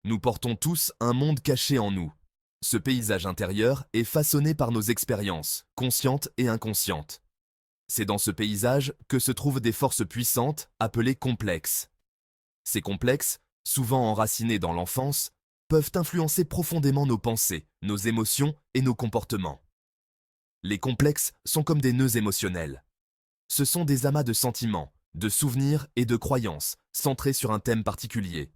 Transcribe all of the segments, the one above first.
Nous portons tous un monde caché en nous. Ce paysage intérieur est façonné par nos expériences, conscientes et inconscientes. C'est dans ce paysage que se trouvent des forces puissantes appelées complexes. Ces complexes, souvent enracinés dans l'enfance, peuvent influencer profondément nos pensées, nos émotions et nos comportements. Les complexes sont comme des nœuds émotionnels. Ce sont des amas de sentiments, de souvenirs et de croyances centrés sur un thème particulier.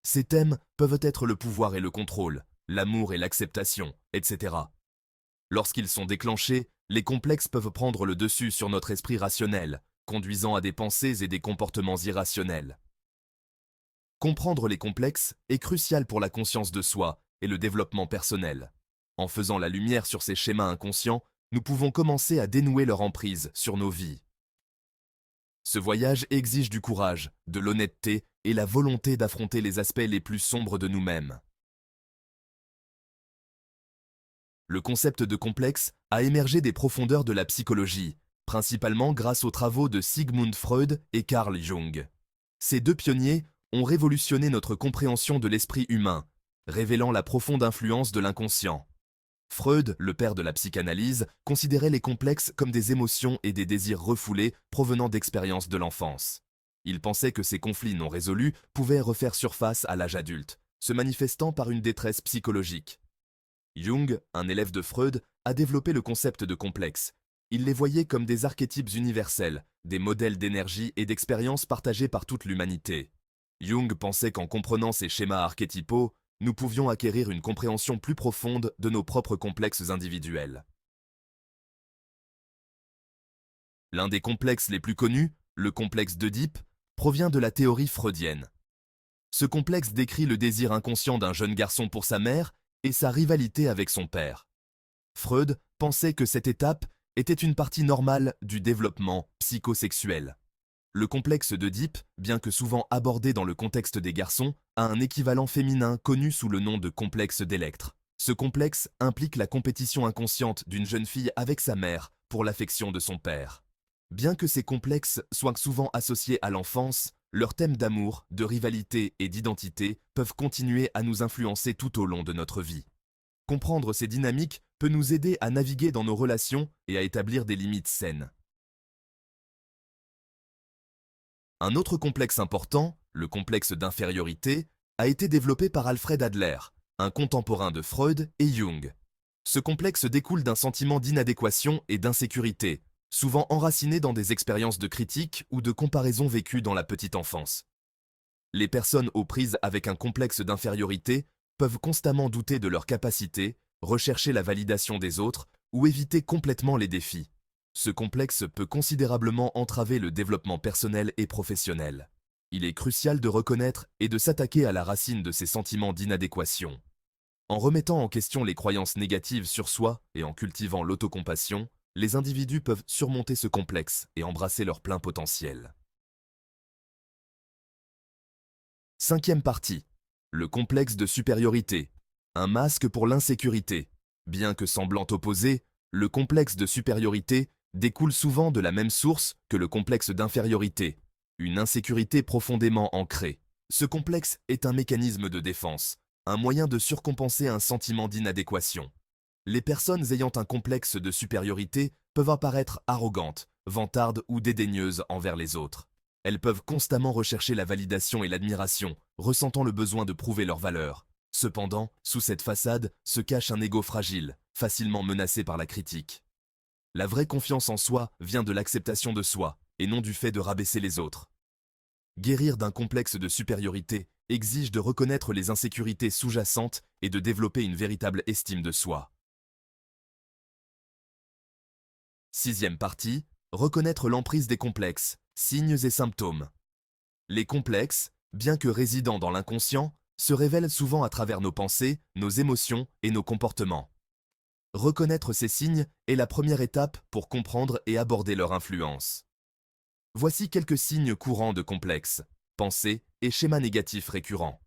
Ces thèmes peuvent être le pouvoir et le contrôle, l'amour et l'acceptation, etc. Lorsqu'ils sont déclenchés, les complexes peuvent prendre le dessus sur notre esprit rationnel, conduisant à des pensées et des comportements irrationnels. Comprendre les complexes est crucial pour la conscience de soi et le développement personnel. En faisant la lumière sur ces schémas inconscients, nous pouvons commencer à dénouer leur emprise sur nos vies. Ce voyage exige du courage, de l'honnêteté et la volonté d'affronter les aspects les plus sombres de nous-mêmes. Le concept de complexe a émergé des profondeurs de la psychologie, principalement grâce aux travaux de Sigmund Freud et Carl Jung. Ces deux pionniers ont révolutionné notre compréhension de l'esprit humain, révélant la profonde influence de l'inconscient. Freud, le père de la psychanalyse, considérait les complexes comme des émotions et des désirs refoulés provenant d'expériences de l'enfance. Il pensait que ces conflits non résolus pouvaient refaire surface à l'âge adulte, se manifestant par une détresse psychologique. Jung, un élève de Freud, a développé le concept de complexe. Il les voyait comme des archétypes universels, des modèles d'énergie et d'expérience partagés par toute l'humanité. Jung pensait qu'en comprenant ces schémas archétypaux, nous pouvions acquérir une compréhension plus profonde de nos propres complexes individuels. L'un des complexes les plus connus, le complexe d'Œdipe, provient de la théorie freudienne. Ce complexe décrit le désir inconscient d'un jeune garçon pour sa mère et sa rivalité avec son père. Freud pensait que cette étape était une partie normale du développement psychosexuel. Le complexe d'Œdipe, bien que souvent abordé dans le contexte des garçons, a un équivalent féminin connu sous le nom de complexe d'Électre. Ce complexe implique la compétition inconsciente d'une jeune fille avec sa mère pour l'affection de son père. Bien que ces complexes soient souvent associés à l'enfance, leurs thèmes d'amour, de rivalité et d'identité peuvent continuer à nous influencer tout au long de notre vie. Comprendre ces dynamiques peut nous aider à naviguer dans nos relations et à établir des limites saines. Un autre complexe important, le complexe d'infériorité, a été développé par Alfred Adler, un contemporain de Freud et Jung. Ce complexe découle d'un sentiment d'inadéquation et d'insécurité, souvent enraciné dans des expériences de critique ou de comparaison vécues dans la petite enfance. Les personnes aux prises avec un complexe d'infériorité peuvent constamment douter de leurs capacités, rechercher la validation des autres ou éviter complètement les défis. Ce complexe peut considérablement entraver le développement personnel et professionnel. Il est crucial de reconnaître et de s'attaquer à la racine de ces sentiments d'inadéquation. En remettant en question les croyances négatives sur soi et en cultivant l'autocompassion, les individus peuvent surmonter ce complexe et embrasser leur plein potentiel. Cinquième partie. Le complexe de supériorité. Un masque pour l'insécurité. Bien que semblant opposé, le complexe de supériorité découle souvent de la même source que le complexe d'infériorité, une insécurité profondément ancrée. Ce complexe est un mécanisme de défense, un moyen de surcompenser un sentiment d'inadéquation. Les personnes ayant un complexe de supériorité peuvent apparaître arrogantes, vantardes ou dédaigneuses envers les autres. Elles peuvent constamment rechercher la validation et l'admiration, ressentant le besoin de prouver leur valeur. Cependant, sous cette façade se cache un ego fragile, facilement menacé par la critique. La vraie confiance en soi vient de l'acceptation de soi, et non du fait de rabaisser les autres. Guérir d'un complexe de supériorité exige de reconnaître les insécurités sous-jacentes et de développer une véritable estime de soi. Sixième partie, reconnaître l'emprise des complexes, signes et symptômes. Les complexes, bien que résidant dans l'inconscient, se révèlent souvent à travers nos pensées, nos émotions et nos comportements. Reconnaître ces signes est la première étape pour comprendre et aborder leur influence. Voici quelques signes courants de complexes, pensées et schémas négatifs récurrents.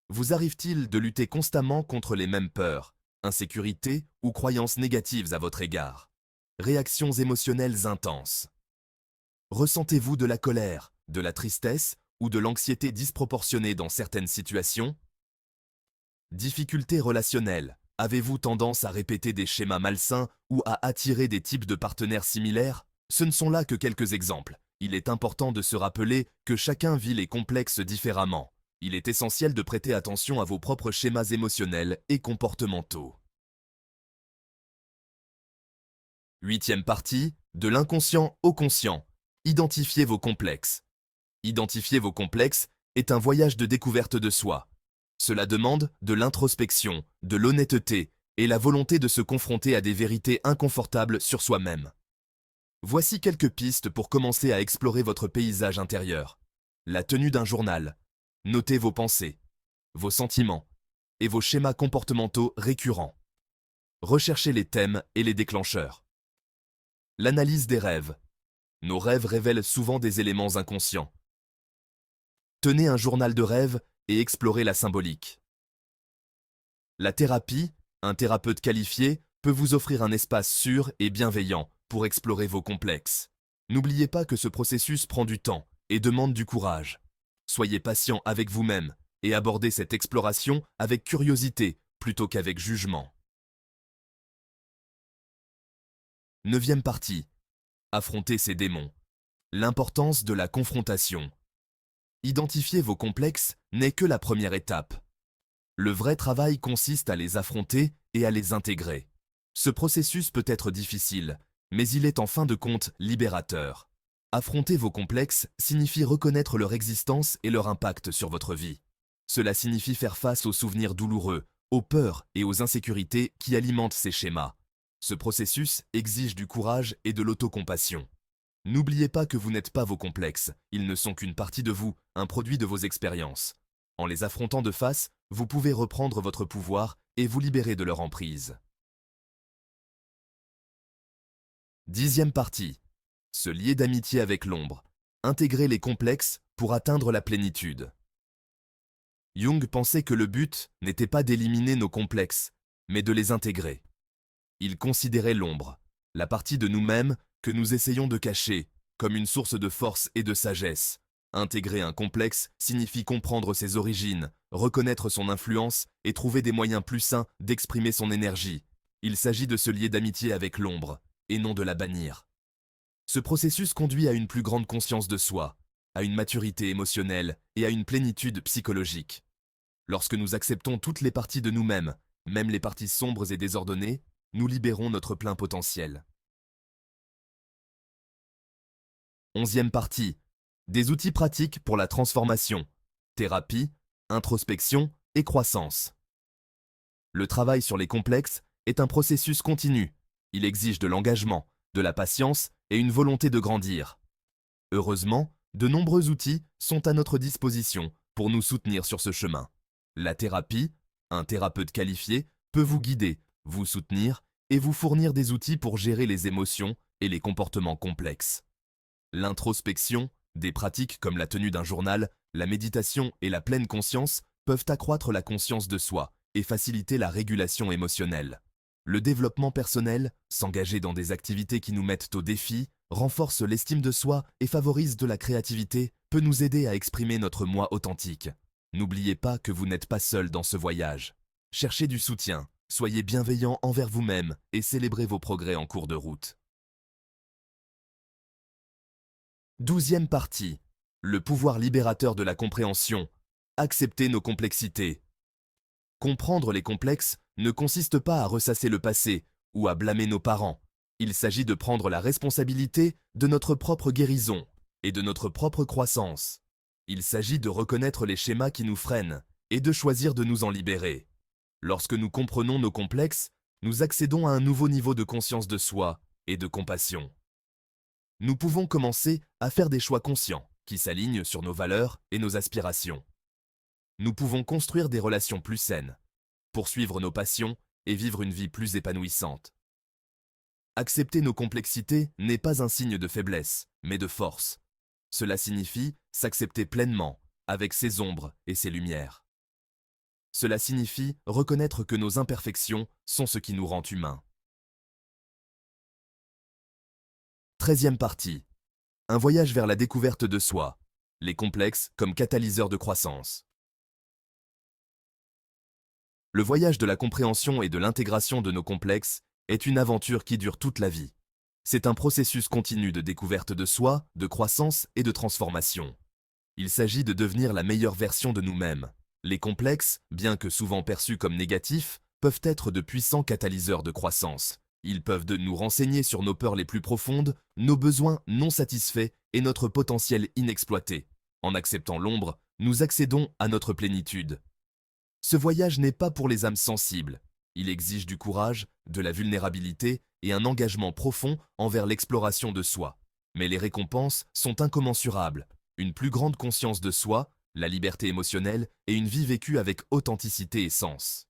Vous arrive-t-il de lutter constamment contre les mêmes peurs, insécurités ou croyances négatives à votre égard? Réactions émotionnelles intenses. Ressentez-vous de la colère, de la tristesse ou de l'anxiété disproportionnée dans certaines situations? Difficultés relationnelles. Avez-vous tendance à répéter des schémas malsains ou à attirer des types de partenaires similaires? Ce ne sont là que quelques exemples. Il est important de se rappeler que chacun vit les complexes différemment. Il est essentiel de prêter attention à vos propres schémas émotionnels et comportementaux. Huitième partie, de l'inconscient au conscient. Identifiez vos complexes. Identifier vos complexes est un voyage de découverte de soi. Cela demande de l'introspection, de l'honnêteté et la volonté de se confronter à des vérités inconfortables sur soi-même. Voici quelques pistes pour commencer à explorer votre paysage intérieur. La tenue d'un journal. Notez vos pensées, vos sentiments et vos schémas comportementaux récurrents. Recherchez les thèmes et les déclencheurs. L'analyse des rêves. Nos rêves révèlent souvent des éléments inconscients. Tenez un journal de rêves et explorez la symbolique. La thérapie, un thérapeute qualifié, peut vous offrir un espace sûr et bienveillant pour explorer vos complexes. N'oubliez pas que ce processus prend du temps et demande du courage. Soyez patient avec vous-même et abordez cette exploration avec curiosité plutôt qu'avec jugement. Neuvième partie. Affronter ces démons. L'importance de la confrontation. Identifier vos complexes n'est que la première étape. Le vrai travail consiste à les affronter et à les intégrer. Ce processus peut être difficile, mais il est en fin de compte libérateur. Affronter vos complexes signifie reconnaître leur existence et leur impact sur votre vie. Cela signifie faire face aux souvenirs douloureux, aux peurs et aux insécurités qui alimentent ces schémas. Ce processus exige du courage et de l'autocompassion. N'oubliez pas que vous n'êtes pas vos complexes, ils ne sont qu'une partie de vous, un produit de vos expériences. En les affrontant de face, vous pouvez reprendre votre pouvoir et vous libérer de leur emprise. Dixième partie. Se lier d'amitié avec l'ombre. Intégrer les complexes pour atteindre la plénitude. Jung pensait que le but n'était pas d'éliminer nos complexes, mais de les intégrer. Il considérait l'ombre, la partie de nous-mêmes que nous essayons de cacher, comme une source de force et de sagesse. Intégrer un complexe signifie comprendre ses origines, reconnaître son influence et trouver des moyens plus sains d'exprimer son énergie. Il s'agit de se lier d'amitié avec l'ombre, et non de la bannir. Ce processus conduit à une plus grande conscience de soi, à une maturité émotionnelle et à une plénitude psychologique. Lorsque nous acceptons toutes les parties de nous-mêmes, même les parties sombres et désordonnées, nous libérons notre plein potentiel. Onzième partie. Des outils pratiques pour la transformation. Thérapie, introspection et croissance. Le travail sur les complexes est un processus continu. Il exige de l'engagement, de la patience et une volonté de grandir. Heureusement, de nombreux outils sont à notre disposition pour nous soutenir sur ce chemin. La thérapie, un thérapeute qualifié, peut vous guider, vous soutenir et vous fournir des outils pour gérer les émotions et les comportements complexes. L'introspection, des pratiques comme la tenue d'un journal, la méditation et la pleine conscience peuvent accroître la conscience de soi et faciliter la régulation émotionnelle. Le développement personnel, s'engager dans des activités qui nous mettent au défi, renforce l'estime de soi et favorise de la créativité, peut nous aider à exprimer notre moi authentique. N'oubliez pas que vous n'êtes pas seul dans ce voyage. Cherchez du soutien, soyez bienveillant envers vous-même et célébrez vos progrès en cours de route. Douzième partie. Le pouvoir libérateur de la compréhension. Accepter nos complexités. Comprendre les complexes ne consiste pas à ressasser le passé ou à blâmer nos parents. Il s'agit de prendre la responsabilité de notre propre guérison et de notre propre croissance. Il s'agit de reconnaître les schémas qui nous freinent et de choisir de nous en libérer. Lorsque nous comprenons nos complexes, nous accédons à un nouveau niveau de conscience de soi et de compassion. Nous pouvons commencer à faire des choix conscients qui s'alignent sur nos valeurs et nos aspirations. Nous pouvons construire des relations plus saines, poursuivre nos passions et vivre une vie plus épanouissante. Accepter nos complexités n'est pas un signe de faiblesse, mais de force. Cela signifie s'accepter pleinement, avec ses ombres et ses lumières. Cela signifie reconnaître que nos imperfections sont ce qui nous rend humains. 13e partie. Un voyage vers la découverte de soi. Les complexes comme catalyseurs de croissance. Le voyage de la compréhension et de l'intégration de nos complexes est une aventure qui dure toute la vie. C'est un processus continu de découverte de soi, de croissance et de transformation. Il s'agit de devenir la meilleure version de nous-mêmes. Les complexes, bien que souvent perçus comme négatifs, peuvent être de puissants catalyseurs de croissance. Ils peuvent nous renseigner sur nos peurs les plus profondes, nos besoins non satisfaits et notre potentiel inexploité. En acceptant l'ombre, nous accédons à notre plénitude. Ce voyage n'est pas pour les âmes sensibles. Il exige du courage, de la vulnérabilité et un engagement profond envers l'exploration de soi. Mais les récompenses sont incommensurables. Une plus grande conscience de soi, la liberté émotionnelle et une vie vécue avec authenticité et sens.